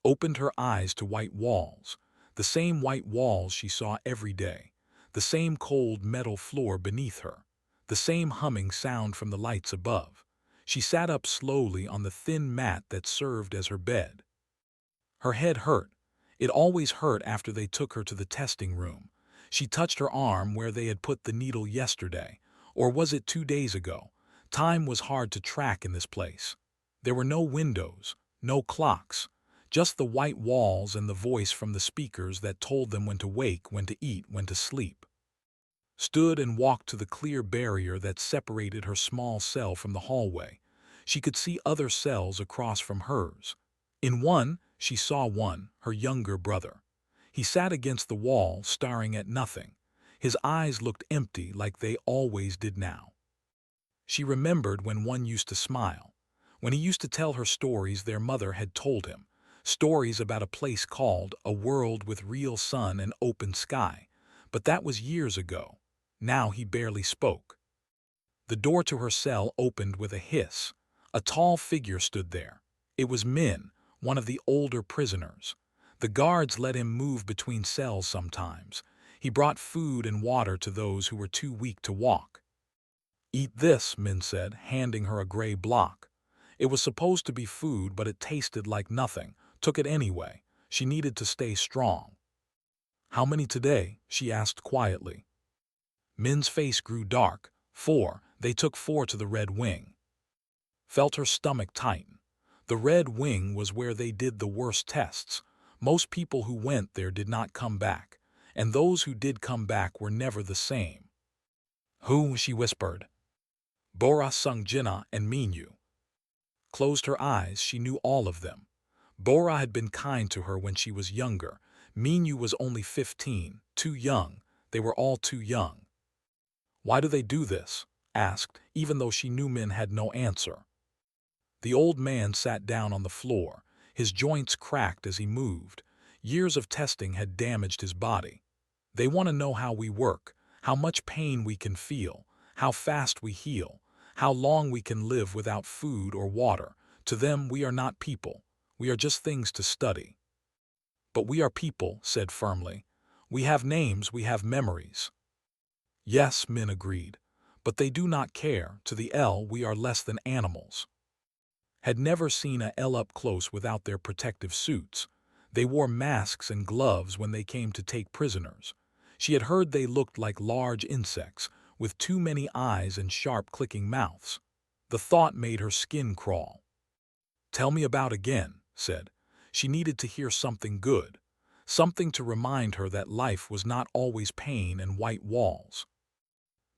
opened her eyes to white walls, the same white walls she saw every day, the same cold metal floor beneath her, the same humming sound from the lights above. She sat up slowly on the thin mat that served as her bed. Her head hurt. It always hurt after they took her to the testing room. She touched her arm where they had put the needle yesterday, or was it 2 days ago? Time was hard to track in this place. There were no windows, no clocks, just the white walls and the voice from the speakers that told them when to wake, when to eat, when to sleep. Stood and walked to the clear barrier that separated her small cell from the hallway. She could see other cells across from hers. In one, she saw one, her younger brother. He sat against the wall, staring at nothing. His eyes looked empty like they always did now. She remembered when one used to smile, when he used to tell her stories their mother had told him, stories about a place called a world with real sun and open sky. But that was years ago. Now he barely spoke. The door to her cell opened with a hiss. A tall figure stood there. It was Min, one of the older prisoners. The guards let him move between cells sometimes. He brought food and water to those who were too weak to walk. "Eat this," Min said, handing her a gray block. It was supposed to be food, but it tasted like nothing. Took it anyway. She needed to stay strong. "How many today?" she asked quietly. Min's face grew dark. 4. They took 4 to the Red Wing. Felt her stomach tighten. The Red Wing was where they did the worst tests. Most people who went there did not come back, and those who did come back were never the same. "Who?" she whispered. "Bora, Sungjina, and Minyu." Closed her eyes, she knew all of them. Bora had been kind to her when she was younger. Minyu was only 15, too young. They were all too young. "Why do they do this?" asked, even though she knew Min had no answer. The old man sat down on the floor. His joints cracked as he moved. Years of testing had damaged his body. "They want to know how we work, how much pain we can feel, how fast we heal, how long we can live without food or water. To them, we are not people. We are just things to study." "But we are people," said firmly. "We have names, we have memories." "Yes," Min agreed, "but they do not care. To the L, we are less than animals." Had never seen a L up close without their protective suits. They wore masks and gloves when they came to take prisoners. She had heard they looked like large insects, with too many eyes and sharp clicking mouths. The thought made her skin crawl. "Tell me about again," said. She needed to hear something good, something to remind her that life was not always pain and white walls.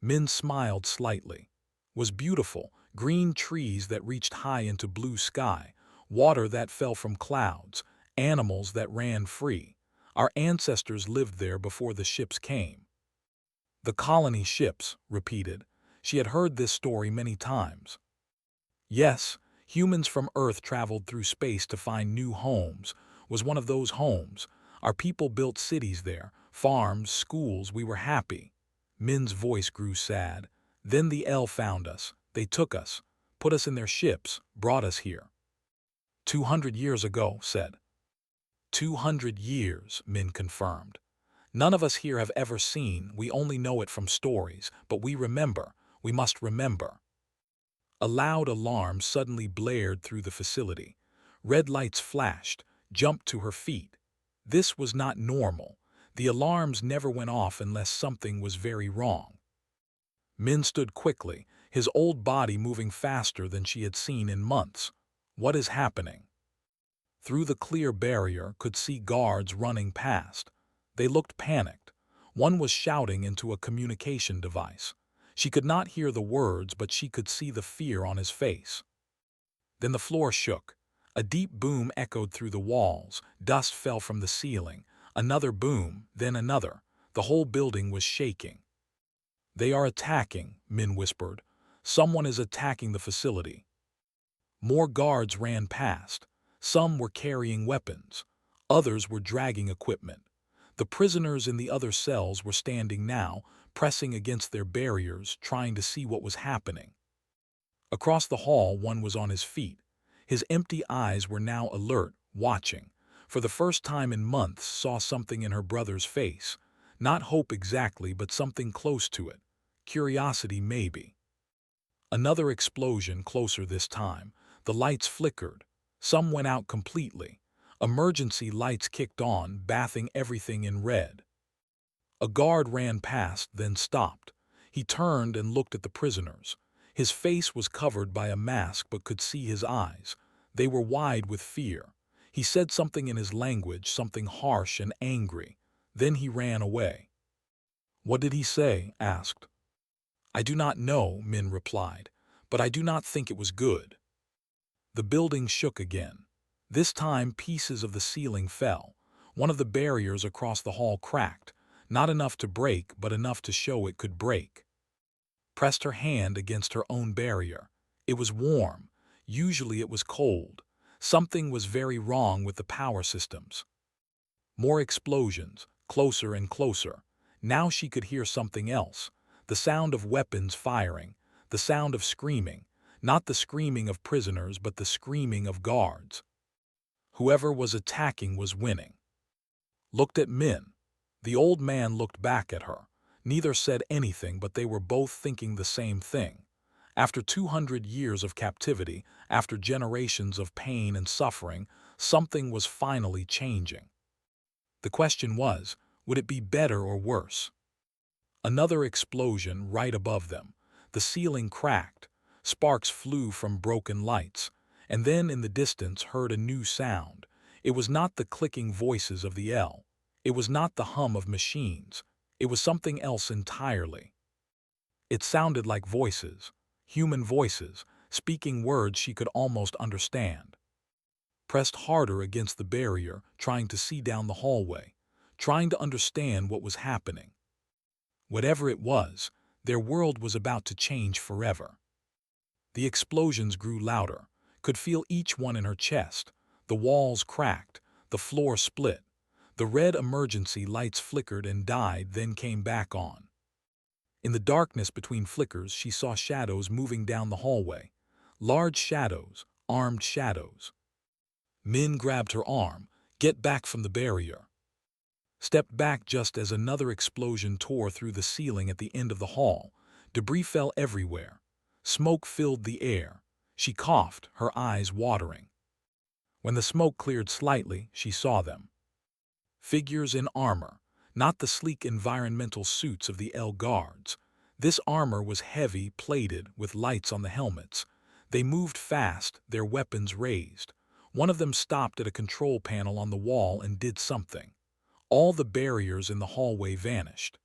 Min smiled slightly. Was beautiful, green trees that reached high into blue sky, water that fell from clouds, animals that ran free. Our ancestors lived there before the ships came. "The colony ships," repeated. She had heard this story many times. "Yes, humans from Earth traveled through space to find new homes. Was one of those homes. Our people built cities there, farms, schools. We were happy." Min's voice grew sad. "Then the L found us. They took us, put us in their ships, brought us here." 200 years ago, said. 200 years, Min confirmed. "None of us here have ever seen, we only know it from stories, but we remember, we must remember." A loud alarm suddenly blared through the facility. Red lights flashed, jumped to her feet. This was not normal. The alarms never went off unless something was very wrong. Min stood quickly, his old body moving faster than she had seen in months. "What is happening?" Through the clear barrier could see guards running past. They looked panicked. One was shouting into a communication device. She could not hear the words, but she could see the fear on his face. Then the floor shook. A deep boom echoed through the walls. Dust fell from the ceiling. Another boom, then another. The whole building was shaking. "They are attacking," Min whispered. "Someone is attacking the facility." More guards ran past. Some were carrying weapons. Others were dragging equipment. The prisoners in the other cells were standing now, pressing against their barriers, trying to see what was happening. Across the hall, one was on his feet. His empty eyes were now alert, watching. for the first time in months, saw something in her brother's face. Not hope exactly, but something close to it. Curiosity, maybe. Another explosion closer this time. The lights flickered. Some went out completely. Emergency lights kicked on, bathing everything in red. A guard ran past, then stopped. He turned and looked at the prisoners. His face was covered by a mask, but could see his eyes. They were wide with fear. He said something in his language, something harsh and angry. Then he ran away. "What did he say?" asked. "I do not know," Min replied, "but I do not think it was good." The building shook again. This time pieces of the ceiling fell. One of the barriers across the hall cracked, not enough to break, but enough to show it could break. Pressed her hand against her own barrier. It was warm. Usually it was cold. Something was very wrong with the power systems. More explosions, closer and closer. Now she could hear something else. The sound of weapons firing, the sound of screaming, not the screaming of prisoners, but the screaming of guards. Whoever was attacking was winning. Looked at Min. The old man looked back at her. Neither said anything, but they were both thinking the same thing. After 200 years of captivity, after generations of pain and suffering, something was finally changing. The question was, would it be better or worse? Another explosion right above them. The ceiling cracked. Sparks flew from broken lights. And then in the distance heard a new sound. It was not the clicking voices of the L. It was not the hum of machines. It was something else entirely. It sounded like voices, human voices, speaking words she could almost understand. Pressed harder against the barrier, trying to see down the hallway, trying to understand what was happening. Whatever it was, their world was about to change forever. The explosions grew louder, could feel each one in her chest. The walls cracked, the floor split. The red emergency lights flickered and died, then came back on. In the darkness between flickers, she saw shadows moving down the hallway. Large shadows, armed shadows. Min grabbed her arm. "Get back from the barrier." Stepped back just as another explosion tore through the ceiling at the end of the hall. Debris fell everywhere. Smoke filled the air. She coughed, her eyes watering. When the smoke cleared slightly, she saw them. Figures in armor, not the sleek environmental suits of the L guards. This armor was heavy, plated, with lights on the helmets. They moved fast, their weapons raised. One of them stopped at a control panel on the wall and did something. All the barriers in the hallway vanished.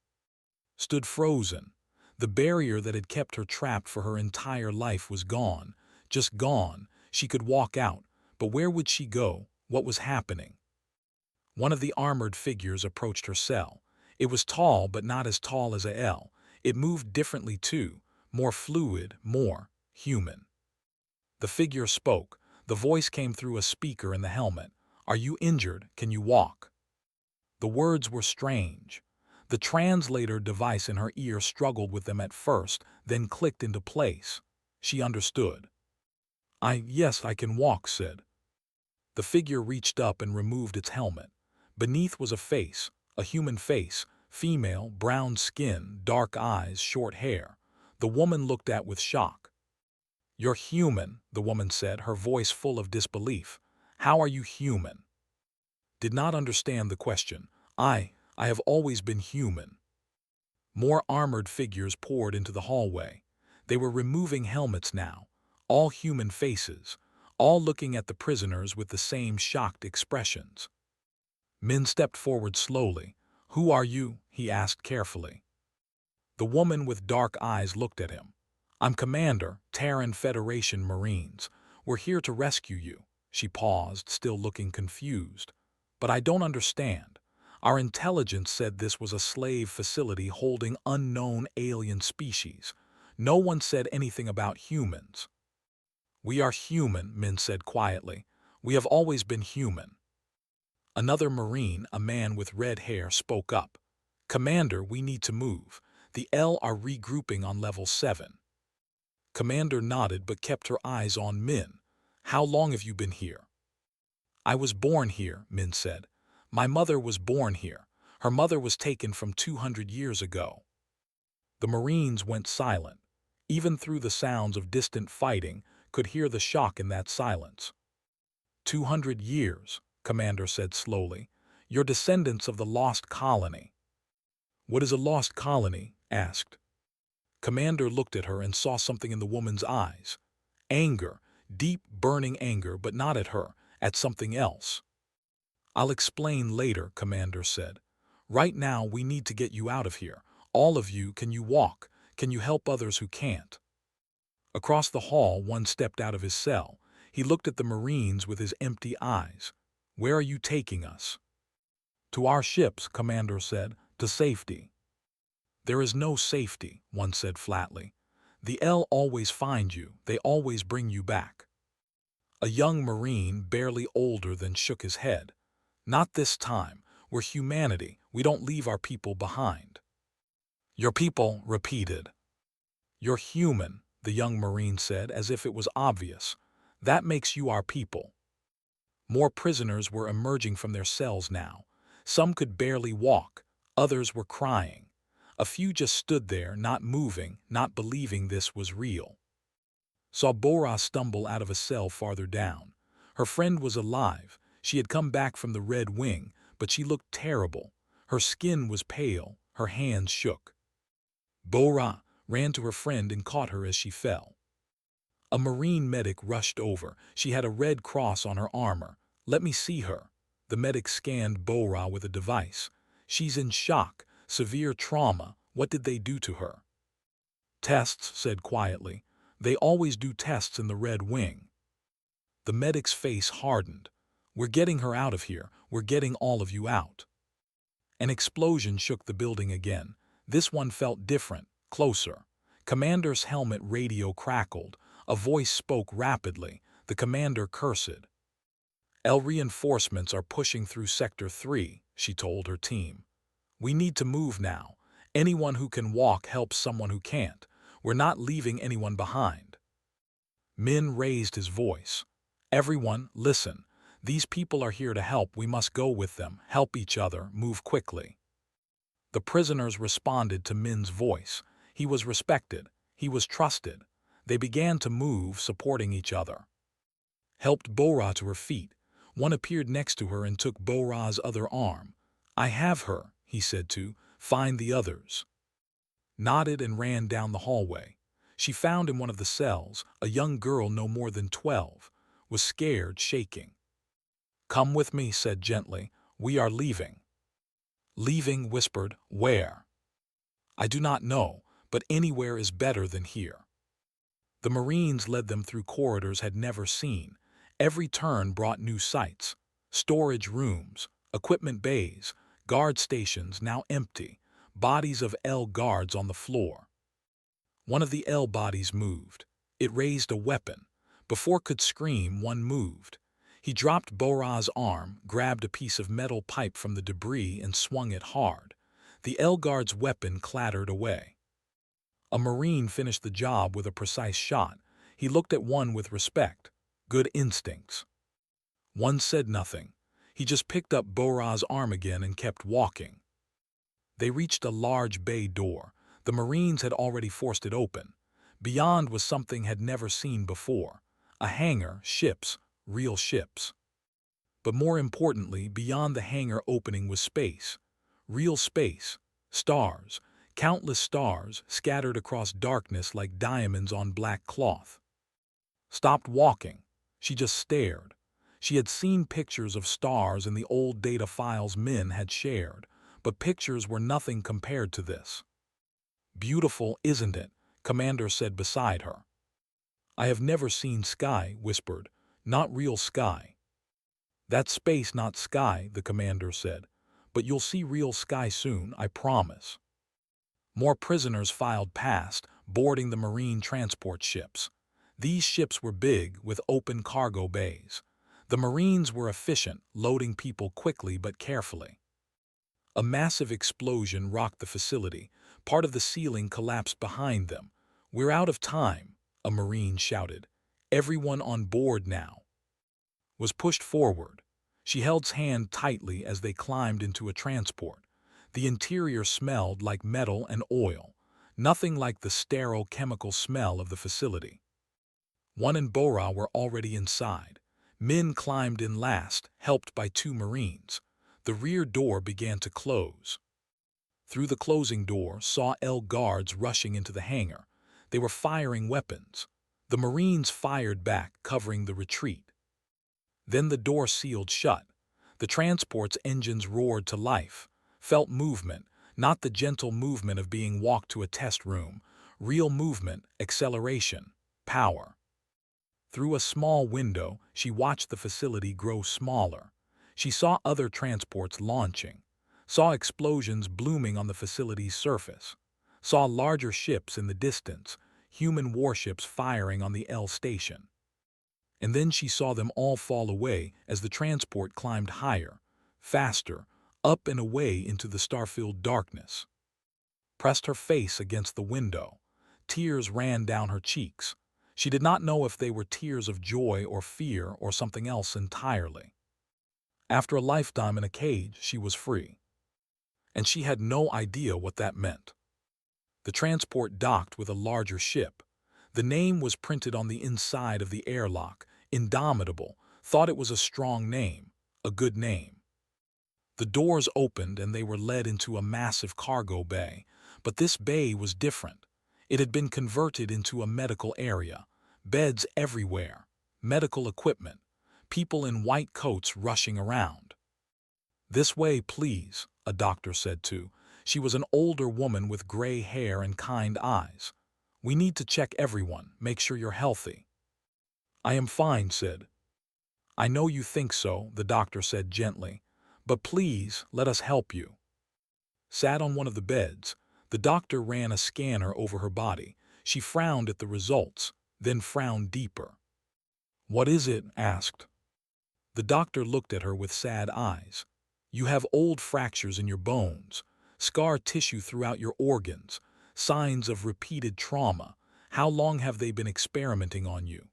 Stood frozen. The barrier that had kept her trapped for her entire life was gone. Just gone. She could walk out, but where would she go? What was happening? One of the armored figures approached her cell. It was tall, but not as tall as a L. It moved differently too, more fluid, more human. The figure spoke. The voice came through a speaker in the helmet. "Are you injured? Can you walk?" The words were strange. The translator device in her ear struggled with them at first, then clicked into place. She understood. Yes, I can walk," said. The figure reached up and removed its helmet. Beneath was a face, a human face, female, brown skin, dark eyes, short hair. The woman looked at with shock. "You're human," the woman said, her voice full of disbelief. "How are you human?" Did not understand the question. I have always been human." More armored figures poured into the hallway. They were removing helmets now, all human faces, all looking at the prisoners with the same shocked expressions. Min stepped forward slowly. "Who are you?" he asked carefully. The woman with dark eyes looked at him. "I'm Commander, Terran Federation Marines. We're here to rescue you." She paused, still looking confused. "But I don't understand. Our intelligence said this was a slave facility holding unknown alien species. No one said anything about humans." "We are human," Min said quietly. "We have always been human." Another Marine, a man with red hair, spoke up. "Commander, we need to move. The L are regrouping on level 7. Commander nodded but kept her eyes on Min. "How long have you been here?" I was born here, Min said. My mother was born here. Her mother was taken from 200 years ago. The Marines went silent. Even through the sounds of distant fighting, could hear the shock in that silence. 200 years, Commander said slowly. You're descendants of the lost colony. What is a lost colony? Asked. Commander looked at her and saw something in the woman's eyes. Anger, deep, burning anger, but not at her, at something else. I'll explain later, Commander said. Right now we need to get you out of here. All of you, can you walk? Can you help others who can't? Across the hall, one stepped out of his cell. He looked at the Marines with his empty eyes. Where are you taking us? To our ships, Commander said, to safety. There is no safety, one said flatly. The L always find you, they always bring you back. A young Marine, barely older than, shook his head. Not this time. We're humanity. We don't leave our people behind. Your people, repeated. You're human, the young Marine said, as if it was obvious. That makes you our people. More prisoners were emerging from their cells now. Some could barely walk. Others were crying. A few just stood there, not moving, not believing this was real. Saw Bora stumble out of a cell farther down. Her friend was alive. She had come back from the Red Wing, but she looked terrible. Her skin was pale. Her hands shook. Bora ran to her friend and caught her as she fell. A Marine medic rushed over. She had a red cross on her armor. Let me see her. The medic scanned Bora with a device. She's in shock. Severe trauma. What did they do to her? Tests, said quietly. They always do tests in the Red Wing. The medic's face hardened. We're getting her out of here. We're getting all of you out. An explosion shook the building again. This one felt different, closer. Commander's helmet radio crackled. A voice spoke rapidly. The commander cursed. L reinforcements are pushing through Sector 3, she told her team. We need to move now. Anyone who can walk helps someone who can't. We're not leaving anyone behind. Min raised his voice. Everyone, listen. These people are here to help. We must go with them, help each other, move quickly. The prisoners responded to Min's voice. He was respected. He was trusted. They began to move, supporting each other. Helped Bora to her feet. One appeared next to her and took Bora's other arm. I have her, he said to, find the others. Nodded and ran down the hallway. She found in one of the cells a young girl no more than 12, was scared, shaking. Come with me, said gently. We are leaving. Leaving, whispered. Where? I do not know, but anywhere is better than here. The Marines led them through corridors had never seen. Every turn brought new sights. Storage rooms, equipment bays, guard stations now empty, bodies of L guards on the floor. One of the L bodies moved. It raised a weapon. Before could scream, one moved. He dropped Bora's arm, grabbed a piece of metal pipe from the debris and swung it hard. The L guard's weapon clattered away. A Marine finished the job with a precise shot. He looked at one with respect. Good instincts. One said nothing. He just picked up Bora's arm again and kept walking. They reached a large bay door. The Marines had already forced it open. Beyond was something had never seen before. A hangar, ships, real ships. But more importantly, beyond the hangar opening was space. Real space. Stars. Countless stars scattered across darkness like diamonds on black cloth. Stopped walking. She just stared. She had seen pictures of stars in the old data files Min had shared, but pictures were nothing compared to this. Beautiful, isn't it? Commander said beside her. I have never seen sky, whispered. Not real sky. That's space, not sky, the commander said. But you'll see real sky soon, I promise. More prisoners filed past, boarding the Marine transport ships. These ships were big, with open cargo bays. The Marines were efficient, loading people quickly but carefully. A massive explosion rocked the facility. Part of the ceiling collapsed behind them. We're out of time, a Marine shouted. Everyone on board now. Was pushed forward. She held his hand tightly as they climbed into a transport. The interior smelled like metal and oil, nothing like the sterile chemical smell of the facility. One and Bora were already inside. Min climbed in last, helped by two Marines. The rear door began to close. Through the closing door, saw L guards rushing into the hangar. They were firing weapons. The Marines fired back, covering the retreat. Then the door sealed shut. The transport's engines roared to life, felt movement, not the gentle movement of being walked to a test room, real movement, acceleration, power. Through a small window, she watched the facility grow smaller. She saw other transports launching, saw explosions blooming on the facility's surface, saw larger ships in the distance, human warships firing on the L station. And then she saw them all fall away as the transport climbed higher, faster, up and away into the star-filled darkness. Pressed her face against the window. Tears ran down her cheeks. She did not know if they were tears of joy or fear or something else entirely. After a lifetime in a cage, she was free. And she had no idea what that meant. The transport docked with a larger ship. The name was printed on the inside of the airlock, Indomitable, thought it was a strong name, a good name. The doors opened and they were led into a massive cargo bay, but this bay was different. It had been converted into a medical area, beds everywhere, medical equipment, people in white coats rushing around. "This way, please," a doctor said too. She was an older woman with gray hair and kind eyes. "We need to check everyone, make sure you're healthy." "I am fine," said. "I know you think so," the doctor said gently, "but please, let us help you." Sat on one of the beds, the doctor ran a scanner over her body. She frowned at the results, then frowned deeper. "What is it?" asked. The doctor looked at her with sad eyes. "You have old fractures in your bones, scar tissue throughout your organs, signs of repeated trauma. How long have they been experimenting on you?"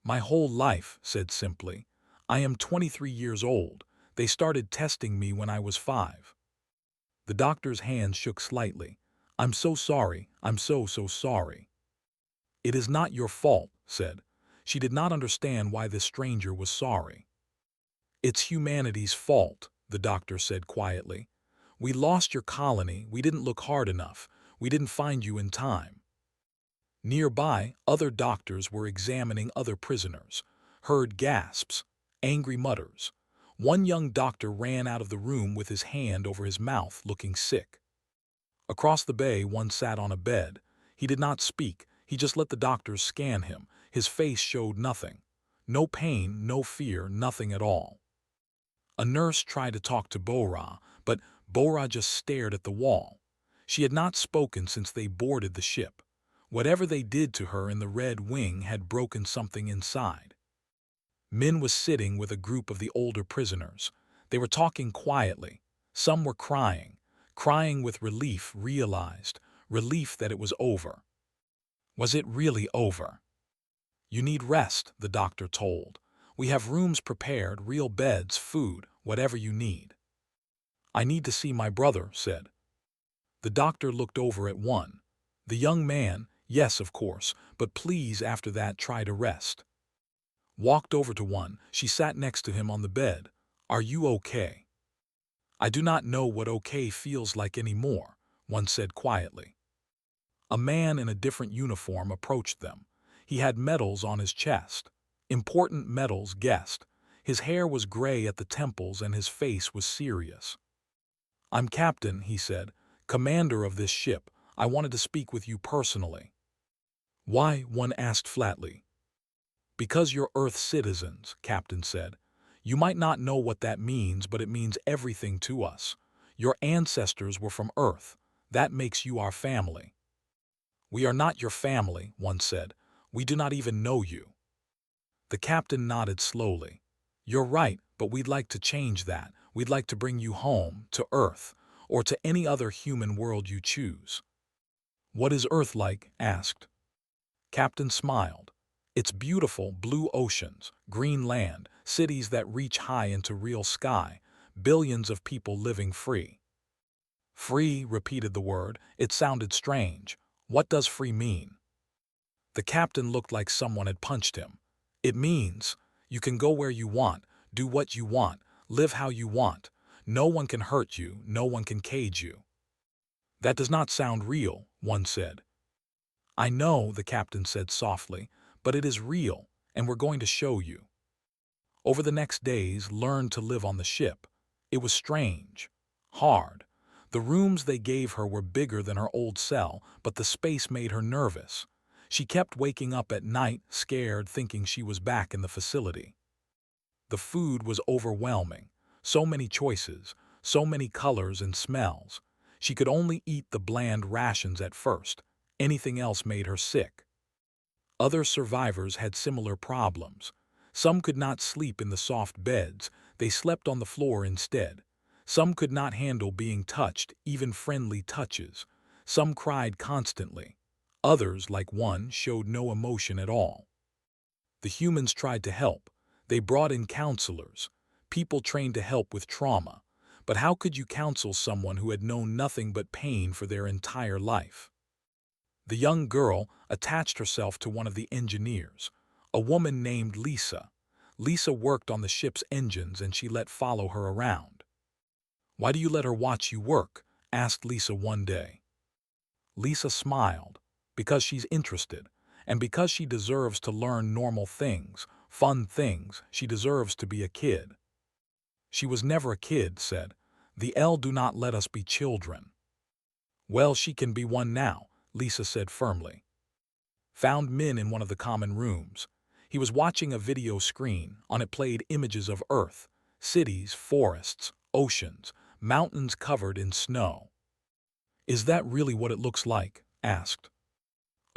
"My whole life," said simply. "I am 23 years old. They started testing me when I was 5. The doctor's hand shook slightly. "I'm so sorry, I'm so sorry." "It is not your fault," said. She did not understand why this stranger was sorry. "It's humanity's fault," the doctor said quietly. "We lost your colony, we didn't look hard enough, we didn't find you in time." Nearby, other doctors were examining other prisoners, heard gasps, angry mutters. One young doctor ran out of the room with his hand over his mouth, looking sick. Across the bay, one sat on a bed. He did not speak, he just let the doctors scan him. His face showed nothing. No pain, no fear, nothing at all. A nurse tried to talk to Bora, but Bora just stared at the wall. She had not spoken since they boarded the ship. Whatever they did to her in the Red Wing had broken something inside. Min was sitting with a group of the older prisoners. They were talking quietly. Some were crying with relief, realized, relief that it was over. Was it really over? "You need rest," the doctor told. "We have rooms prepared, real beds, food, whatever you need." "I need to see my brother," said. The doctor looked over at one. The young man, "Yes, of course, but please after that try to rest." Walked over to one. She sat next to him on the bed. "Are you okay?" "I do not know what okay feels like anymore," one said quietly. A man in a different uniform approached them. He had medals on his chest. Important medals, guessed. His hair was gray at the temples and his face was serious. "I'm captain," he said, "commander of this ship. I wanted to speak with you personally." "Why?" one asked flatly. "Because you're Earth citizens," Captain said. "You might not know what that means, but it means everything to us. Your ancestors were from Earth. That makes you our family." "We are not your family," one said. "We do not even know you." The captain nodded slowly. "You're right, but we'd like to change that. We'd like to bring you home, to Earth, or to any other human world you choose." "What is Earth like?" asked. Captain smiled. It's beautiful blue oceans, green land, cities that reach high into real sky, billions of people living free. Free, repeated the word. It sounded strange. What does free mean? The captain looked like someone had punched him. It means you can go where you want, do what you want, live how you want. No one can hurt you, no one can cage you. That does not sound real, one said. I know, the captain said softly, but it is real, and we're going to show you. Over the next days, learned to live on the ship. It was strange, hard. The rooms they gave her were bigger than her old cell, but the space made her nervous. She kept waking up at night, scared, thinking she was back in the facility. The food was overwhelming. So many choices, so many colors and smells. She could only eat the bland rations at first. Anything else made her sick. Other survivors had similar problems. Some could not sleep in the soft beds, they slept on the floor instead. Some could not handle being touched, even friendly touches. Some cried constantly. Others, like one, showed no emotion at all. The humans tried to help. They brought in counselors, people trained to help with trauma. But how could you counsel someone who had known nothing but pain for their entire life? The young girl attached herself to one of the engineers, a woman named Lisa. Lisa worked on the ship's engines and she let follow her around. Why do you let her watch you work? Asked Lisa one day. Lisa smiled. Because she's interested, and because she deserves to learn normal things, fun things, she deserves to be a kid. She was never a kid, said. The L do not let us be children. Well, she can be one now, Lisa said firmly. Found Min in one of the common rooms. He was watching a video screen. On it played images of Earth, cities, forests, oceans, mountains covered in snow. Is that really what it looks like? Asked.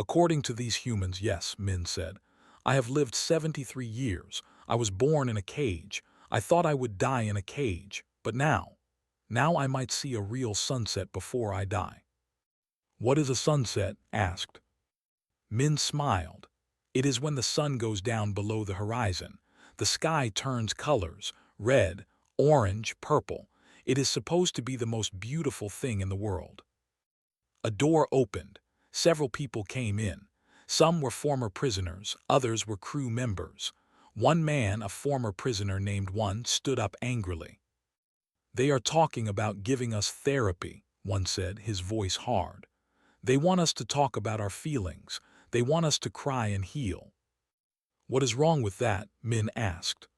According to these humans, yes, Min said. I have lived 73 years. I was born in a cage. I thought I would die in a cage, but now I might see a real sunset before I die. What is a sunset? Asked. Min smiled. It is when the sun goes down below the horizon. The sky turns colors, red, orange, purple. It is supposed to be the most beautiful thing in the world. A door opened. Several people came in. Some were former prisoners, others were crew members. One man, a former prisoner named One, stood up angrily. They are talking about giving us therapy, One said, his voice hard. They want us to talk about our feelings. They want us to cry and heal. What is wrong with that? Min asked.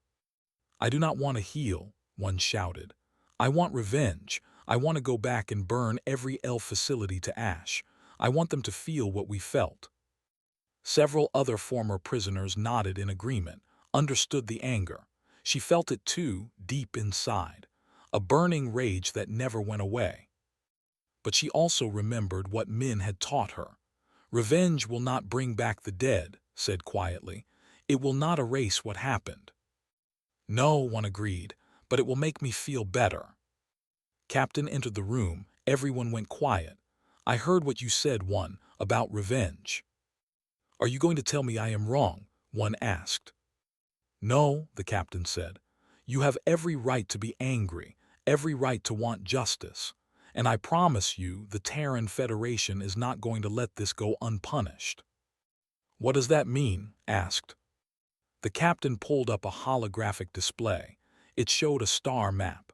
I do not want to heal, One shouted. I want revenge. I want to go back and burn every L facility to ash. I want them to feel what we felt. Several other former prisoners nodded in agreement, understood the anger. She felt it too, deep inside, a burning rage that never went away. But she also remembered what Min had taught her. Revenge will not bring back the dead, said quietly. It will not erase what happened. No, One agreed, but it will make me feel better. Captain entered the room. Everyone went quiet. I heard what you said, One, about revenge. Are you going to tell me I am wrong? One asked. No, the captain said. You have every right to be angry, every right to want justice. And I promise you the Terran Federation is not going to let this go unpunished. What does that mean? Asked. The captain pulled up a holographic display. It showed a star map.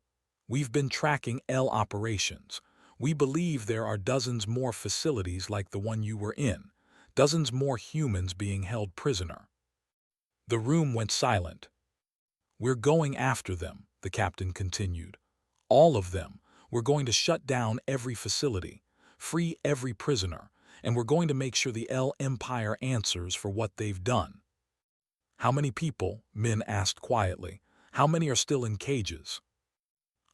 We've been tracking L operations. We believe there are dozens more facilities like the one you were in, dozens more humans being held prisoner. The room went silent. We're going after them, the captain continued. All of them. We're going to shut down every facility, free every prisoner, and we're going to make sure the L Empire answers for what they've done. How many people? Min asked quietly. How many are still in cages?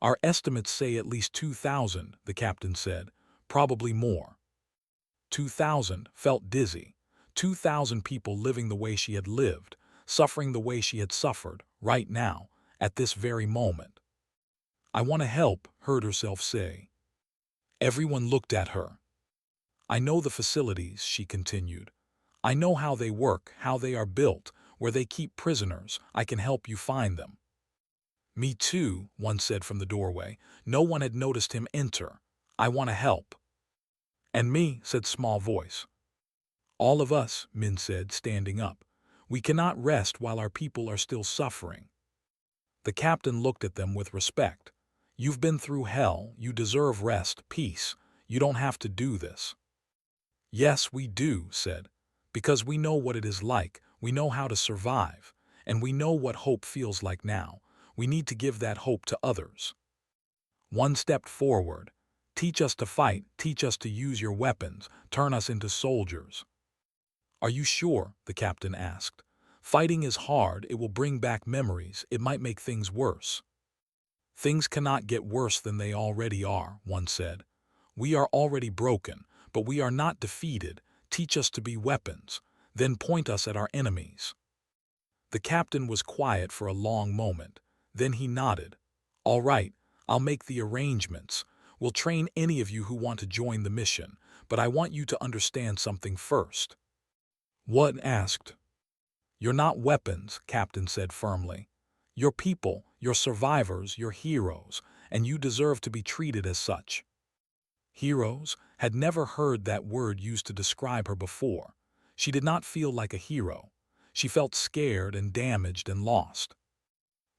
Our estimates say at least 2,000, the captain said. Probably more. 2,000 felt dizzy. 2,000 people living the way she had lived, suffering the way she had suffered, right now, at this very moment. I want to help, heard herself say. Everyone looked at her. I know the facilities, she continued. I know how they work, how they are built, where they keep prisoners. I can help you find them." "Me too," one said from the doorway. No one had noticed him enter. "I want to help." "And me," said small voice. "All of us," Min said, standing up. "We cannot rest while our people are still suffering." The captain looked at them with respect. "You've been through hell, you deserve rest, peace. You don't have to do this." "Yes, we do," said. "Because we know what it is like, we know how to survive, and we know what hope feels like now. We need to give that hope to others." One stepped forward. "Teach us to fight, teach us to use your weapons, turn us into soldiers." "Are you sure?" the captain asked. "Fighting is hard, it will bring back memories, it might make things worse." "Things cannot get worse than they already are," one said. "We are already broken, but we are not defeated. Teach us to be weapons, then point us at our enemies." The captain was quiet for a long moment. Then he nodded. "All right, I'll make the arrangements. We'll train any of you who want to join the mission, but I want you to understand something first." "What?" asked. "You're not weapons," Captain said firmly. "You're people, you're survivors, you're heroes, and you deserve to be treated as such." Heroes had never heard that word used to describe her before. She did not feel like a hero. She felt scared and damaged and lost.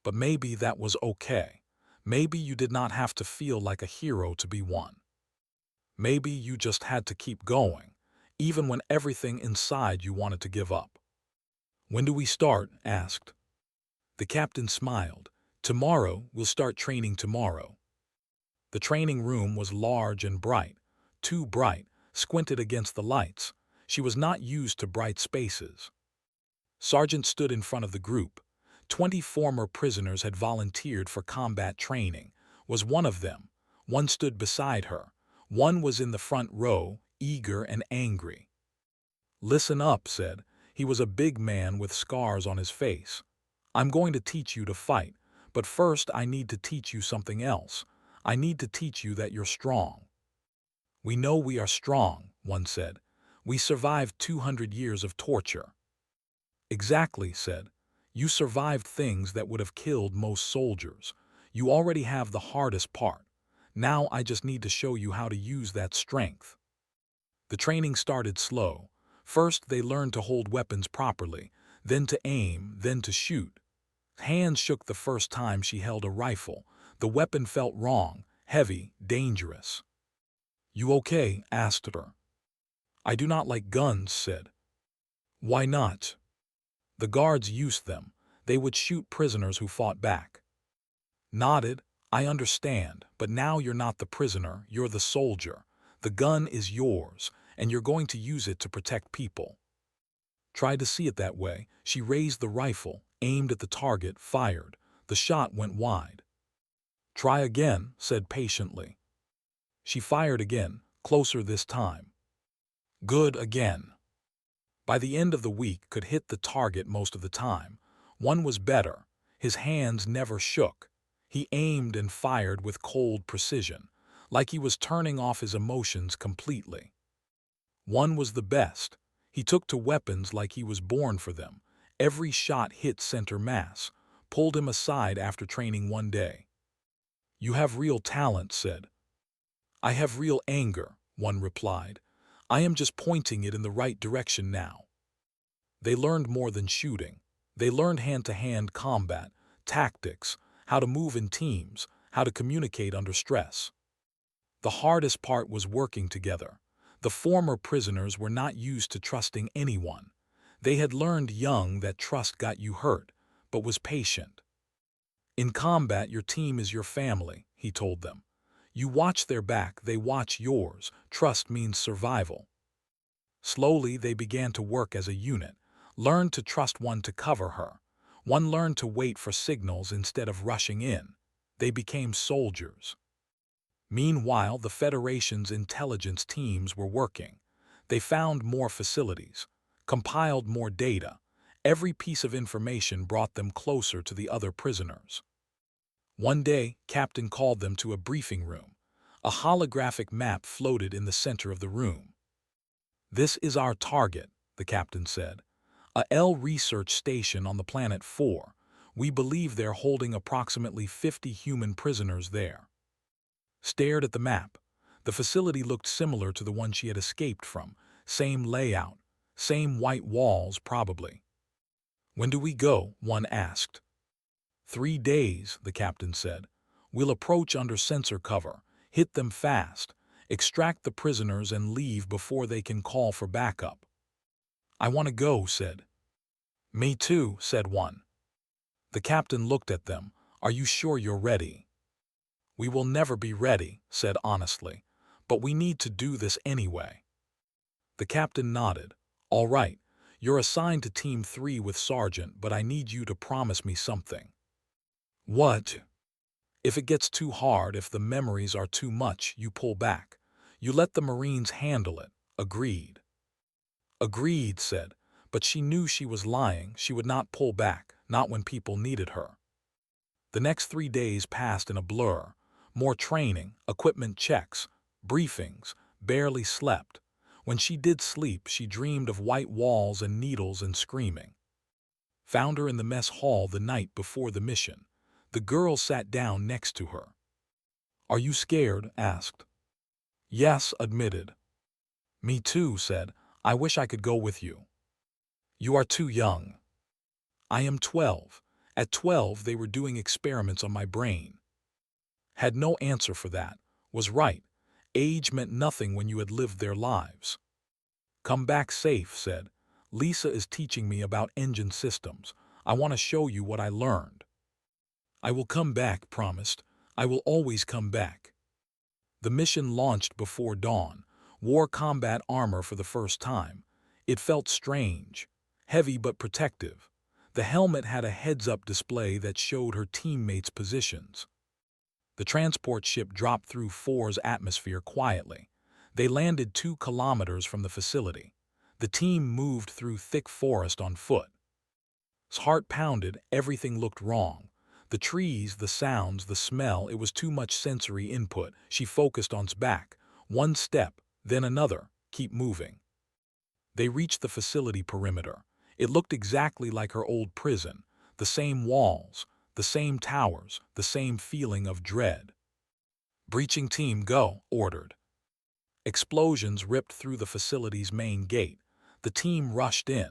But maybe that was okay. Maybe you did not have to feel like a hero to be one. Maybe you just had to keep going, even when everything inside you wanted to give up. "When do we start?" asked. The captain smiled. "Tomorrow, we'll start training tomorrow." The training room was large and bright, too bright, squinted against the lights. She was not used to bright spaces. Sergeant stood in front of the group. 20 former prisoners had volunteered for combat training. Was one of them. One stood beside her. One was in the front row, eager and angry. "Listen up," said. He was a big man with scars on his face. "I'm going to teach you to fight, but first I need to teach you something else. I need to teach you that you're strong." "We know we are strong," one said. "We survived 200 years of torture." "Exactly," said. "You survived things that would have killed most soldiers. You already have the hardest part. Now I just need to show you how to use that strength." The training started slow. First they learned to hold weapons properly, then to aim, then to shoot. Hands shook the first time she held a rifle. The weapon felt wrong, heavy, dangerous. "You okay?" asked her. "I do not like guns," said. "Why not?" "The guards used them. They would shoot prisoners who fought back." Nodded. "I understand, but now you're not the prisoner, you're the soldier. The gun is yours, and you're going to use it to protect people." Tried to see it that way. She raised the rifle, aimed at the target, fired. The shot went wide. "Try again," said patiently. She fired again, closer this time. Good again. By the end of the week could hit the target most of the time. One was better. His hands never shook. He aimed and fired with cold precision, like he was turning off his emotions completely. One was the best. He took to weapons like he was born for them. Every shot hit center mass. Pulled him aside after training one day. "You have real talent," said. "I have real anger," one replied. "I am just pointing it in the right direction now." They learned more than shooting. They learned hand-to-hand combat, tactics, how to move in teams, how to communicate under stress. The hardest part was working together. The former prisoners were not used to trusting anyone. They had learned young that trust got you hurt, but was patient. "In combat, your team is your family," he told them. "You watch their back, they watch yours. Trust means survival." Slowly, they began to work as a unit, learned to trust one to cover her. One learned to wait for signals instead of rushing in. They became soldiers. Meanwhile, the Federation's intelligence teams were working. They found more facilities, compiled more data. Every piece of information brought them closer to the other prisoners. One day, Captain called them to a briefing room. A holographic map floated in the center of the room. "This is our target," the captain said. A L research station on the planet 4. We believe they're holding approximately 50 human prisoners there. Stared at the map. The facility looked similar to the one she had escaped from. Same layout. Same white walls, probably. When do we go? One asked. 3 days, the captain said. We'll approach under sensor cover, hit them fast, extract the prisoners and leave before they can call for backup. I want to go, said. Me too, said one. The captain looked at them. Are you sure you're ready? We will never be ready, said honestly, but we need to do this anyway. The captain nodded. All right, you're assigned to Team 3 with Sergeant, but I need you to promise me something. What? If it gets too hard, if the memories are too much, you pull back. You let the Marines handle it. Agreed. Agreed, said, but she knew she was lying. She would not pull back, not when people needed her. The next 3 days passed in a blur. More training, equipment checks, briefings, barely slept. When she did sleep, she dreamed of white walls and needles and screaming. Found her in the mess hall the night before the mission. The girl sat down next to her. Are you scared? Asked. Yes, admitted. Me too, said. I wish I could go with you. You are too young. I am 12. At 12, they were doing experiments on my brain. Had no answer for that. Was right. Age meant nothing when you had lived their lives. Come back safe, said. Lisa is teaching me about engine systems. I want to show you what I learned. I will come back, promised. I will always come back. The mission launched before dawn. Wore combat armor for the first time. It felt strange. Heavy but protective. The helmet had a heads-up display that showed her teammates' positions. The transport ship dropped through 4's atmosphere quietly. They landed 2 kilometers from the facility. The team moved through thick forest on foot. His heart pounded, everything looked wrong. The trees, the sounds, the smell, it was too much sensory input. She focused on his back. 1 step, then another, keep moving. They reached the facility perimeter. It looked exactly like her old prison. The same walls, the same towers, the same feeling of dread. Breaching team, go, ordered. Explosions ripped through the facility's main gate. The team rushed in.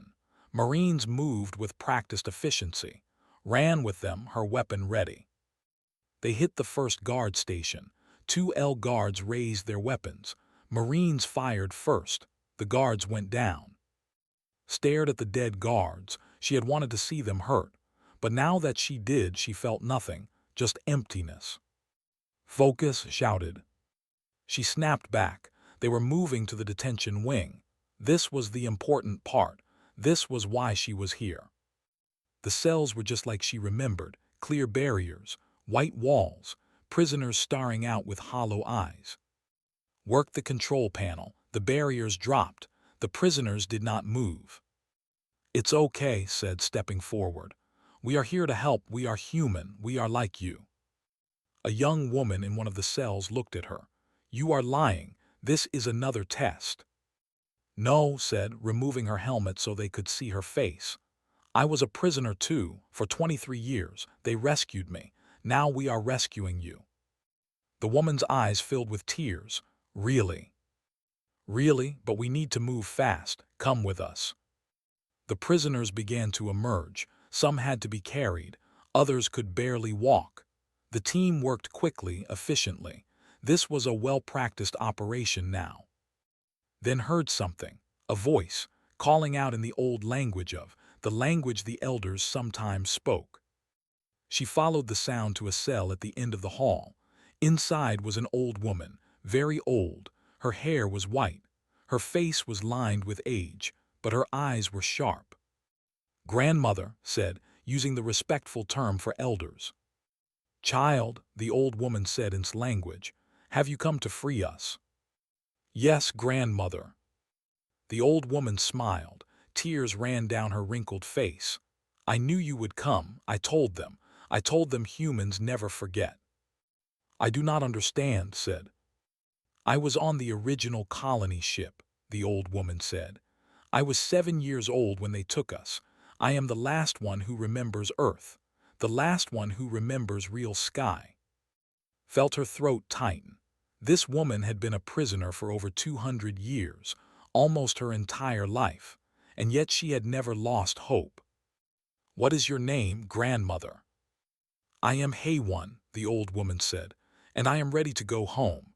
Marines moved with practiced efficiency. Ran with them, her weapon ready. They hit the first guard station. 2 L guards raised their weapons. Marines fired first. The guards went down. Stared at the dead guards. She had wanted to see them hurt. But now that she did, she felt nothing, just emptiness. Focus, shouted. She snapped back. They were moving to the detention wing. This was the important part. This was why she was here. The cells were just like she remembered, clear barriers, white walls, prisoners staring out with hollow eyes. Worked the control panel. The barriers dropped. The prisoners did not move. It's okay, said, stepping forward. We are here to help. We are human. We are like you. A young woman in one of the cells looked at her. You are lying. This is another test. No, said, removing her helmet so they could see her face. I was a prisoner too. For 23 years. They rescued me. Now we are rescuing you. The woman's eyes filled with tears. Really? Really, but we need to move fast. Come with us. The prisoners began to emerge. Some had to be carried. Others could barely walk. The team worked quickly, efficiently. This was a well-practiced operation now. Then heard something, a voice, calling out in the old language the language the elders sometimes spoke. She followed the sound to a cell at the end of the hall. Inside was an old woman, very old. Her hair was white. Her face was lined with age, but her eyes were sharp. Grandmother, said, using the respectful term for elders. Child, the old woman said in its language, have you come to free us? Yes, grandmother. The old woman smiled. Tears ran down her wrinkled face. I knew you would come. I told them. I told them humans never forget. I do not understand, said. I was on the original colony ship, the old woman said. I was 7 years old when they took us. I am the last one who remembers Earth, the last one who remembers real sky. Felt her throat tighten. This woman had been a prisoner for over 200 years, almost her entire life, and yet she had never lost hope. "What is your name, grandmother?" "I am Hayone," the old woman said, "and I am ready to go home."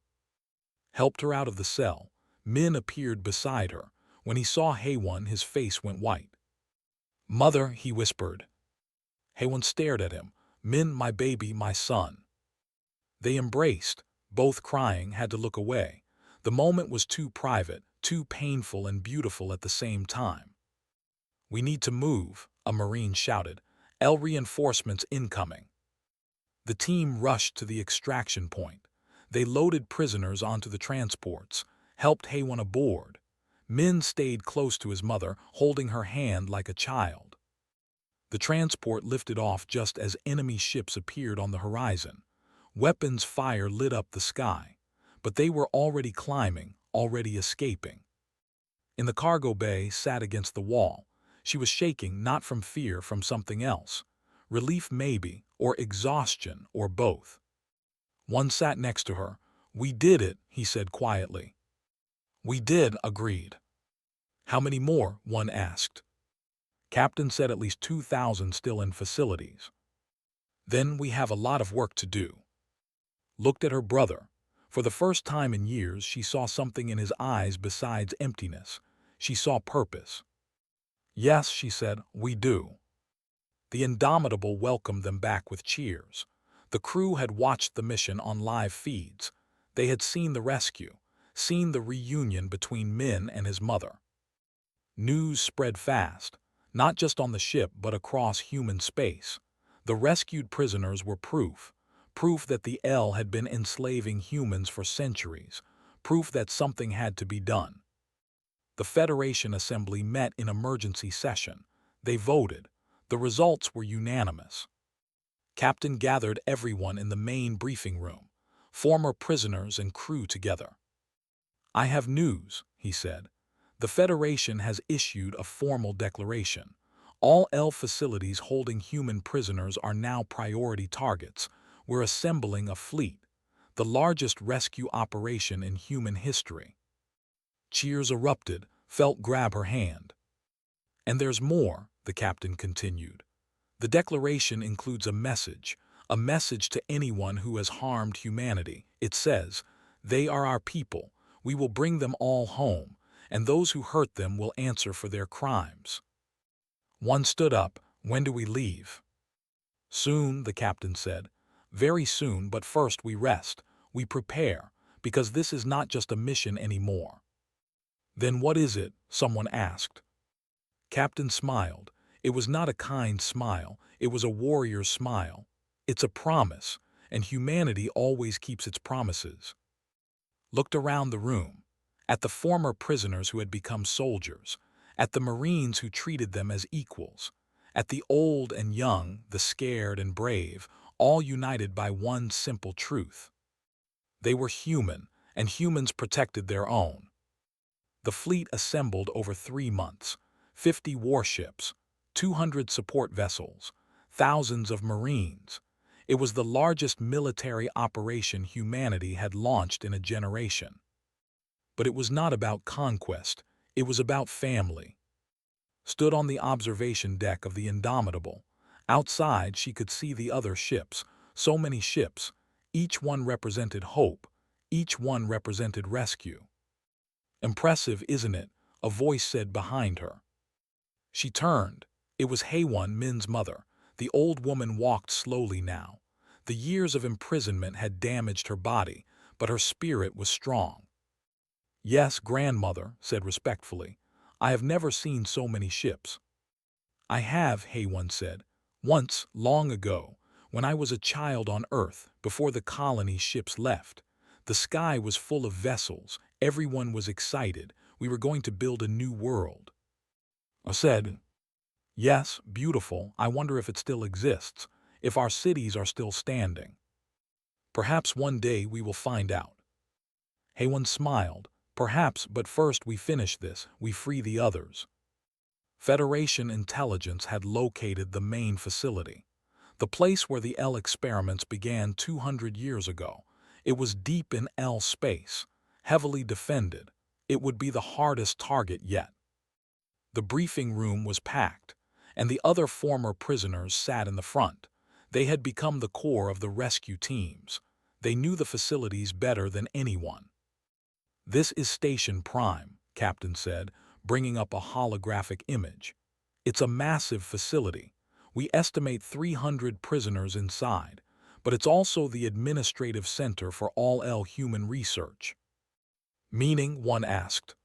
Helped her out of the cell. Min appeared beside her. When he saw Hayone, his face went white. "Mother," he whispered. Hayone stared at him. "Min, my baby, my son." They embraced, both crying, had to look away. The moment was too private, too painful and beautiful at the same time. "We need to move," a Marine shouted. "L reinforcements incoming." The team rushed to the extraction point. They loaded prisoners onto the transports, helped Hayone aboard. Min stayed close to his mother, holding her hand like a child. The transport lifted off just as enemy ships appeared on the horizon. Weapons fire lit up the sky, but they were already climbing, already escaping. In the cargo bay, sat against the wall. She was shaking, not from fear, from something else. Relief maybe, or exhaustion, or both. One sat next to her. "We did it," he said quietly. "We did," agreed. "How many more?" one asked. Captain said at least 2,000 still in facilities. "Then we have a lot of work to do." Looked at her brother. For the first time in years, she saw something in his eyes besides emptiness. She saw purpose. "Yes," she said, "we do." The Indomitable welcomed them back with cheers. The crew had watched the mission on live feeds. They had seen the rescue, seen the reunion between Min and his mother. News spread fast, not just on the ship but across human space. The rescued prisoners were proof that the L had been enslaving humans for centuries, proof that something had to be done. The Federation Assembly met in emergency session. They voted. The results were unanimous. Captain gathered everyone in the main briefing room, former prisoners and crew together. "I have news," he said. "The Federation has issued a formal declaration. All L facilities holding human prisoners are now priority targets. We're assembling a fleet, the largest rescue operation in human history." Cheers erupted. Felt grab her hand. "And there's more," the captain continued. "The declaration includes a message to anyone who has harmed humanity. It says, 'They are our people. We will bring them all home, and those who hurt them will answer for their crimes.'" One stood up. "When do we leave?" "Soon," the captain said. "Very soon, but first we rest. We prepare, because this is not just a mission anymore." "Then what is it?" someone asked. Captain smiled. It was not a kind smile, it was a warrior's smile. "It's a promise, and humanity always keeps its promises." Looked around the room, at the former prisoners who had become soldiers, at the Marines who treated them as equals, at the old and young, the scared and brave, all united by one simple truth. They were human, and humans protected their own. The fleet assembled over 3 months, 50 warships, 200 support vessels, thousands of Marines. It was the largest military operation humanity had launched in a generation. But it was not about conquest, it was about family. Stood on the observation deck of the Indomitable. Outside she could see the other ships, so many ships. Each one represented hope, each one represented rescue. "Impressive, isn't it?" a voice said behind her. She turned. It was Hayone, Min's mother. The old woman walked slowly now. The years of imprisonment had damaged her body, but her spirit was strong. "Yes, grandmother," said respectfully. "I have never seen so many ships." "I have," Hayone said. "Once, long ago, when I was a child on Earth, before the colony ships left. The sky was full of vessels, everyone was excited, we were going to build a new world." I said, "Yes, beautiful, I wonder if it still exists, if our cities are still standing." "Perhaps one day we will find out." Hayone smiled. Perhaps, but first we finish this, we free the others. Federation intelligence had located the main facility, the place where the L experiments began 200 years ago. It was deep in L space, heavily defended. It would be the hardest target yet. The briefing room was packed, and the other former prisoners sat in the front. They had become the core of the rescue teams. They knew the facilities better than anyone. "This is Station Prime," Captain said, bringing up a holographic image. "It's a massive facility. We estimate 300 prisoners inside, but it's also the administrative center for all L human research." "Meaning?" one asked.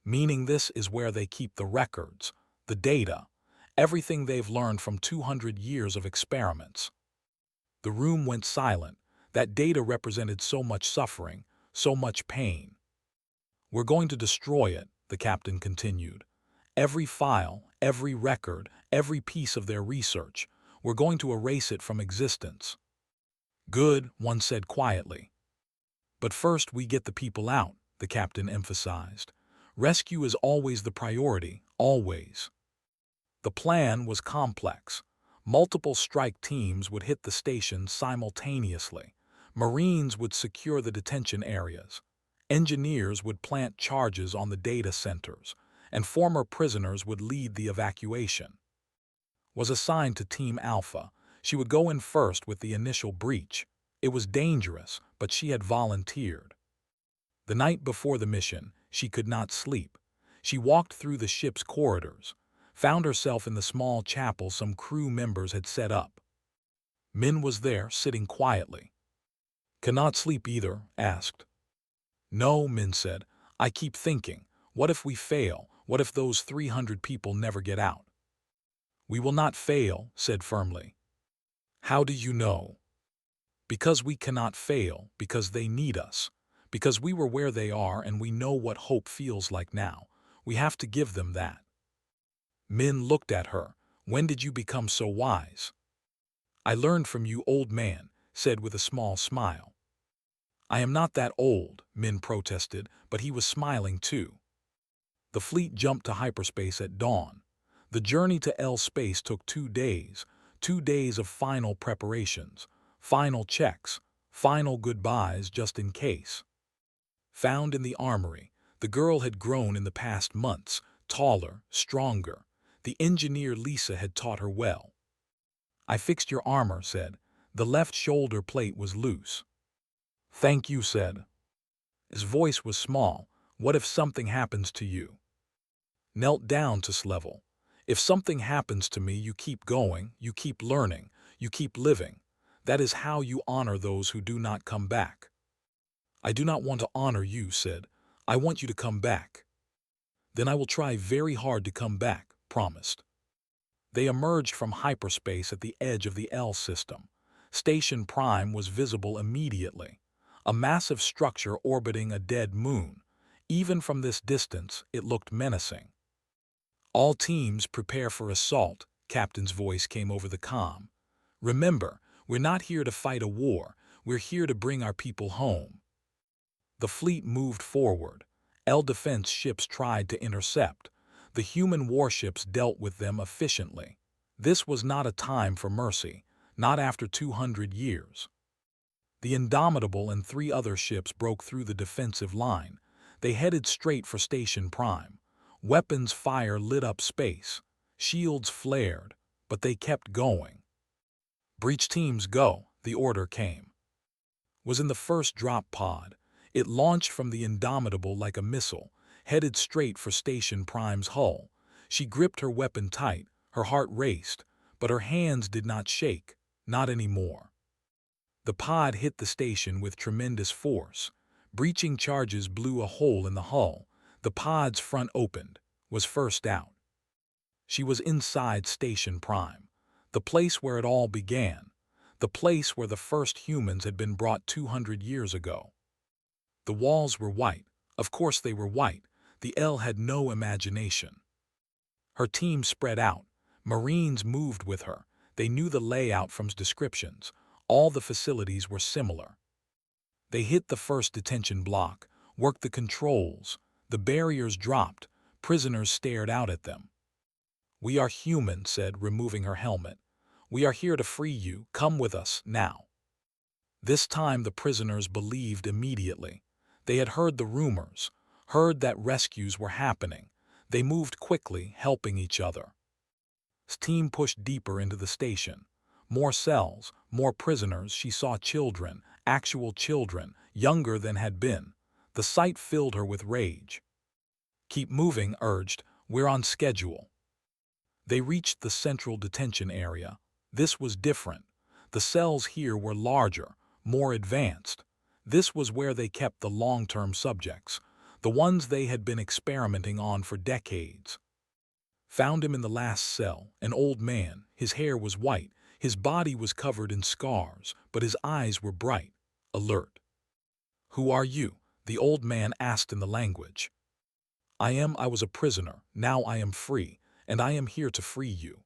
"Meaning this is where they keep the records, the data, everything they've learned from 200 years of experiments." The room went silent. That data represented so much suffering, so much pain. "We're going to destroy it," the captain continued. "Every file, every record, every piece of their research. We're going to erase it from existence." "Good," one said quietly. "But first we get the people out," the captain emphasized. "Rescue is always the priority, always." The plan was complex. Multiple strike teams would hit the station simultaneously. Marines would secure the detention areas. Engineers would plant charges on the data centers, and former prisoners would lead the evacuation. Was assigned to Team Alpha. She would go in first with the initial breach. It was dangerous, but she had volunteered. The night before the mission, she could not sleep. She walked through the ship's corridors, found herself in the small chapel some crew members had set up. Min was there, sitting quietly. "Cannot sleep either?" asked. "No," Min said. "I keep thinking, what if we fail? What if those 300 people never get out?" "We will not fail," said firmly. "How do you know?" "Because we cannot fail, because they need us. Because we were where they are and we know what hope feels like now. We have to give them that." Min looked at her. "When did you become so wise?" "I learned from you, old man," said with a small smile. "I am not that old," Min protested, but he was smiling too. The fleet jumped to hyperspace at dawn. The journey to L space took 2 days, 2 days of final preparations, final checks, final goodbyes just in case. Found in the armory, the girl had grown in the past months, taller, stronger. The engineer Lisa had taught her well. "I fixed your armor," said. "The left shoulder plate was loose." "Thank you," said. His voice was small. "What if something happens to you?" Knelt down to Slevel. "If something happens to me, you keep going, you keep learning, you keep living. That is how you honor those who do not come back." "I do not want to honor you," said. "I want you to come back." "Then I will try very hard to come back," promised. They emerged from hyperspace at the edge of the L system. Station Prime was visible immediately, a massive structure orbiting a dead moon. Even from this distance, it looked menacing. "All teams prepare for assault," Captain's voice came over the comm. "Remember, we're not here to fight a war, we're here to bring our people home." The fleet moved forward. L defense ships tried to intercept. The human warships dealt with them efficiently. This was not a time for mercy, not after 200 years. The Indomitable and 3 other ships broke through the defensive line. They headed straight for Station Prime. Weapons fire lit up space. Shields flared, but they kept going. "Breach teams go," the order came. Was in the first drop pod. It launched from the Indomitable like a missile, headed straight for Station Prime's hull. She gripped her weapon tight, her heart raced, but her hands did not shake, not anymore. The pod hit the station with tremendous force. Breaching charges blew a hole in the hull. The pod's front opened, was first out. She was inside Station Prime, the place where it all began, the place where the first humans had been brought 200 years ago. The walls were white. Of course they were white. The L had no imagination. Her team spread out. Marines moved with her. They knew the layout from descriptions. All the facilities were similar. They hit the first detention block. worked the controls. The barriers dropped. Prisoners stared out at them. "We are human," said, removing her helmet. "We are here to free you. Come with us, now." This time the prisoners believed immediately. They had heard the rumors, heard that rescues were happening. They moved quickly, helping each other. The team pushed deeper into the station. More cells, more prisoners. She saw children, actual children, younger than had been. The sight filled her with rage. "Keep moving," urged. "We're on schedule." They reached the central detention area. This was different. The cells here were larger, more advanced. This was where they kept the long-term subjects, the ones they had been experimenting on for decades. Found him in the last cell, an old man. His hair was white, his body was covered in scars, but his eyes were bright, alert. "Who are you?" the old man asked in the language. I was a prisoner, now I am free, and I am here to free you."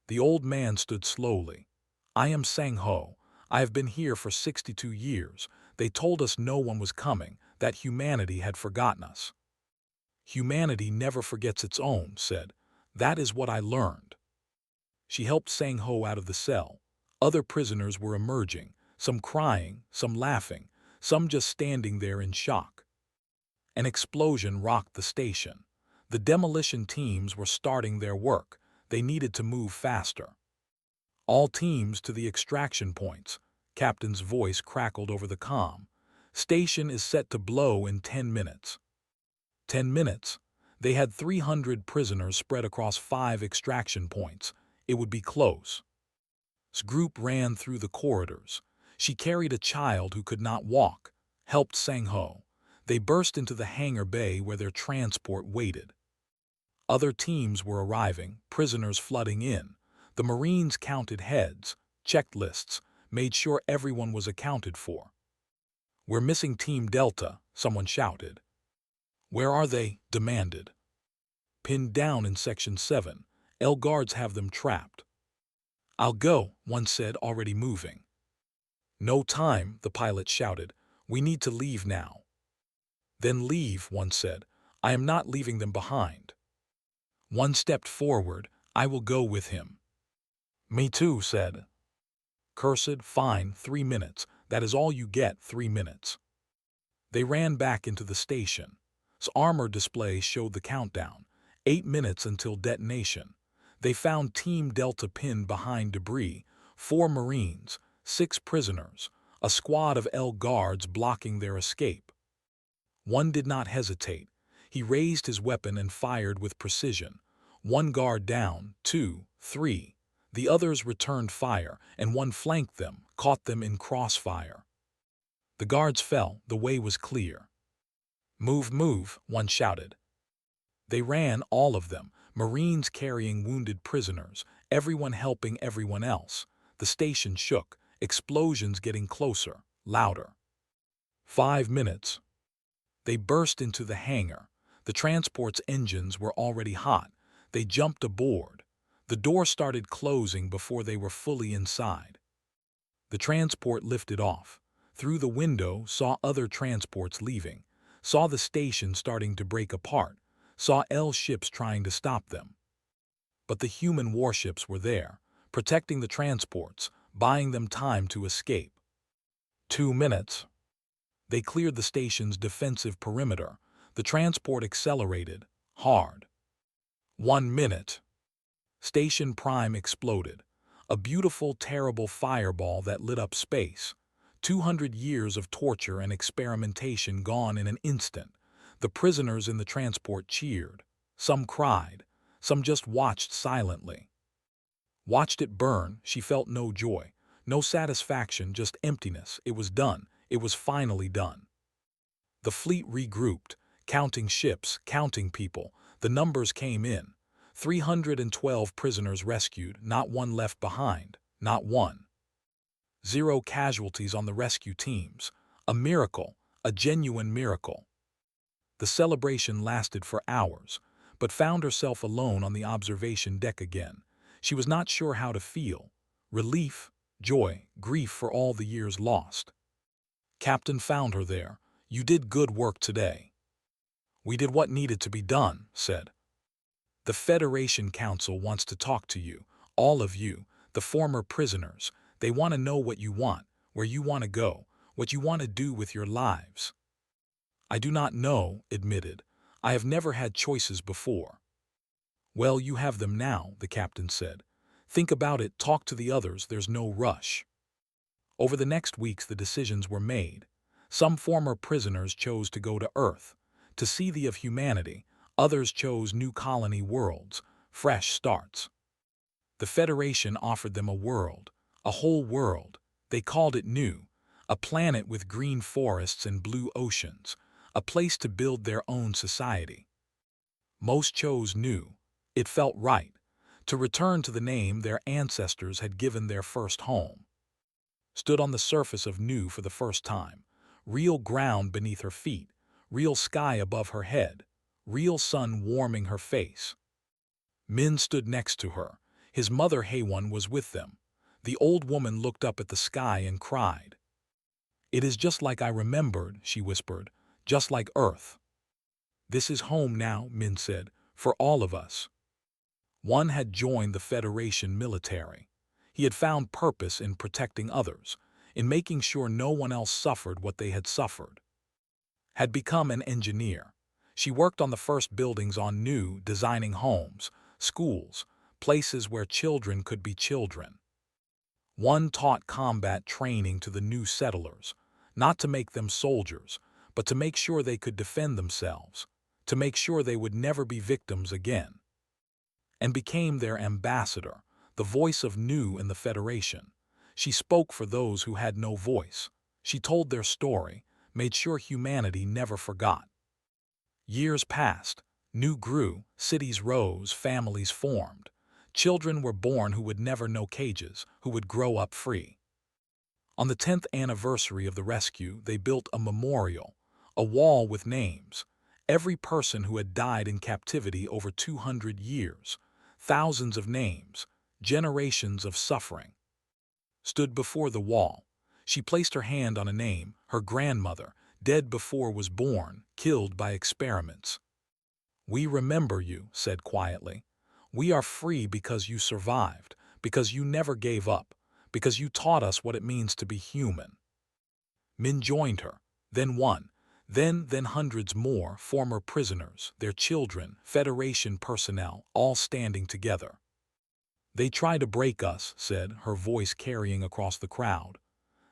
The old man stood slowly. "I am Sang-Ho. I have been here for 62 years. They told us no one was coming, that humanity had forgotten us." "Humanity never forgets its own," said. "That is what I learned." She helped Sang-Ho out of the cell. Other prisoners were emerging, some crying, some laughing, some just standing there in shock. An explosion rocked the station. The demolition teams were starting their work. They needed to move faster. "All teams to the extraction points." Captain's voice crackled over the comm. "Station is set to blow in 10 minutes." 10 minutes? They had 300 prisoners spread across 5 extraction points. It would be close. This group ran through the corridors. She carried a child who could not walk, helped Sang-Ho. They burst into the hangar bay where their transport waited. Other teams were arriving, prisoners flooding in. The Marines counted heads, checked lists, made sure everyone was accounted for. "We're missing Team Delta," someone shouted. "Where are they?" demanded. "Pinned down in Section 7. L guards have them trapped." "I'll go," one said, already moving. "No time," the pilot shouted. "We need to leave now." "Then leave," one said. "I am not leaving them behind." One stepped forward. "I will go with him." "Me too," said. "Cursed, fine, 3 minutes. That is all you get, 3 minutes." They ran back into the station. Its armor display showed the countdown. 8 minutes until detonation. They found Team Delta pinned behind debris, 4 Marines, 6 prisoners, a squad of L guards blocking their escape. One did not hesitate. He raised his weapon and fired with precision. 1 guard down, 2, 3. The others returned fire, and one flanked them, caught them in crossfire. The guards fell. The way was clear. "Move, move," one shouted. They ran, all of them, Marines carrying wounded prisoners, everyone helping everyone else. The station shook, explosions getting closer, louder. 5 minutes. They burst into the hangar. The transport's engines were already hot. They jumped aboard. The door started closing before they were fully inside. The transport lifted off. Through the window, saw other transports leaving. Saw the station starting to break apart. Saw L ships trying to stop them. But the human warships were there, protecting the transports, buying them time to escape. 2 minutes. They cleared the station's defensive perimeter. The transport accelerated, hard. 1 minute. Station Prime exploded. A beautiful, terrible fireball that lit up space. 200 years of torture and experimentation gone in an instant. The prisoners in the transport cheered. Some cried. Some just watched silently. Watched it burn. She felt no joy, no satisfaction, just emptiness. It was done. It was finally done. The fleet regrouped, counting ships, counting people. The numbers came in. 312 prisoners rescued, not one left behind, not one. 0 casualties on the rescue teams. A miracle, a genuine miracle. The celebration lasted for hours, but found herself alone on the observation deck again. She was not sure how to feel. Relief, joy, grief for all the years lost. Captain found her there. You did good work today." "We did what needed to be done," said. "The Federation Council wants to talk to you, all of you, the former prisoners. They want to know what you want, where you want to go, what you want to do with your lives." "I do not know," admitted. "I have never had choices before." "Well, you have them now," the captain said. "Think about it, talk to the others, there's no rush." Over the next weeks the decisions were made. Some former prisoners chose to go to Earth, to see the of humanity. Others chose new colony worlds, fresh starts. The Federation offered them a world, a whole world. They called it New, a planet with green forests and blue oceans, a place to build their own society. Most chose New. It felt right, to return to the name their ancestors had given their first home. Stood on the surface of New for the first time, real ground beneath her feet, real sky above her head, real sun warming her face. Min stood next to her. His mother Haewon was with them. The old woman looked up at the sky and cried. "It is just like I remembered," she whispered, "just like Earth." "This is home now," Min said, "for all of us." One had joined the Federation military. He had found purpose in protecting others, in making sure no one else suffered what they had suffered. Had become an engineer. She worked on the first buildings on New, designing homes, schools, places where children could be children. One taught combat training to the new settlers, not to make them soldiers, but to make sure they could defend themselves, to make sure they would never be victims again. And became their ambassador, the voice of New in the Federation. She spoke for those who had no voice. She told their story, made sure humanity never forgot. Years passed. New grew, cities rose, families formed. Children were born who would never know cages, who would grow up free. On the 10th anniversary of the rescue, they built a memorial, a wall with names. Every person who had died in captivity over 200 years, thousands of names, generations of suffering. Stood before the wall. She placed her hand on a name, her grandmother, dead before was born, killed by experiments. "We remember you," said quietly. "We are free because you survived, because you never gave up, because you taught us what it means to be human." Min joined her, then one, then hundreds more, former prisoners, their children, Federation personnel, all standing together. "They try to break us," said, her voice carrying across the crowd.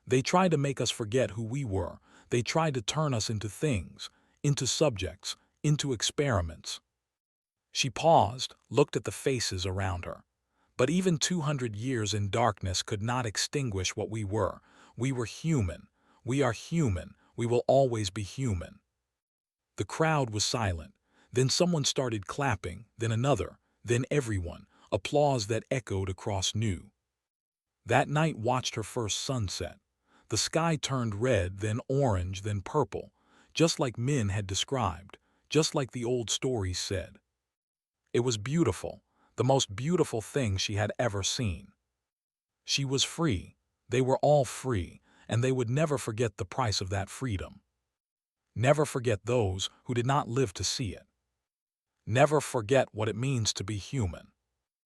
"They try to make us forget who we were. They tried to turn us into things, into subjects, into experiments." She paused, looked at the faces around her. "But even 200 years in darkness could not extinguish what we were. We were human. We are human. We will always be human." The crowd was silent. Then someone started clapping, then another, then everyone, applause that echoed across New. That night watched her first sunset. The sky turned red, then orange, then purple, just like Min had described, just like the old stories said. It was beautiful, the most beautiful thing she had ever seen. She was free. They were all free, and they would never forget the price of that freedom. Never forget those who did not live to see it. Never forget what it means to be human.